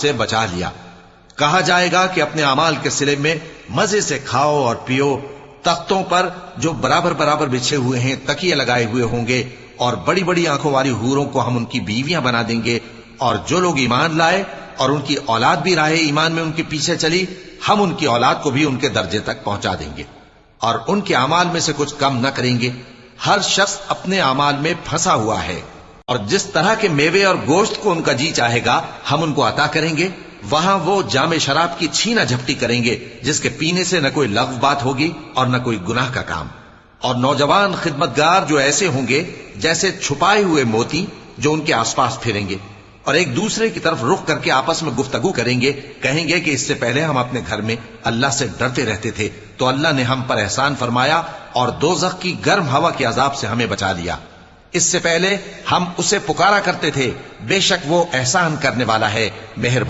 سے بچا لیا۔ کہا جائے گا کہ اپنے اعمال کے صلے میں مزے سے کھاؤ اور پیو، تختوں پر جو برابر برابر بچھے ہوئے ہیں تکیے لگائے ہوئے ہوں گے، اور بڑی بڑی آنکھوں والی حوروں کو ہم ان کی بیویاں بنا دیں گے، اور جو لوگ ایمان لائے اور ان کی اولاد بھی راہ ایمان میں ان کے پیچھے چلی، ہم ان کی اولاد کو بھی ان کے درجے تک پہنچا دیں گے، اور ان کے اعمال میں سے کچھ کم نہ کریں گے۔ ہر شخص اپنے اعمال میں پھنسا ہوا ہے، اور جس طرح کے میوے اور گوشت کو ان کا جی چاہے گا ہم ان کو عطا کریں گے۔ وہاں وہ جام شراب کی چھینا جھپٹی کریں گے، جس کے پینے سے نہ کوئی لغو بات ہوگی اور نہ کوئی گناہ کا کام، اور نوجوان خدمتگار جو ایسے ہوں گے جیسے چھپائے ہوئے موتی جو ان کے آس پاس پھریں گے، اور ایک دوسرے کی طرف رخ کر کے آپس میں گفتگو کریں گے، کہیں گے کہ اس سے پہلے ہم اپنے گھر میں اللہ سے ڈرتے رہتے تھے تو اللہ نے ہم پر احسان فرمایا اور دوزخ کی گرم ہوا کے عذاب سے ہمیں بچا لیا۔ اس سے پہلے ہم اسے پکارا کرتے تھے، بے شک وہ احسان کرنے والا ہے، مہربان۔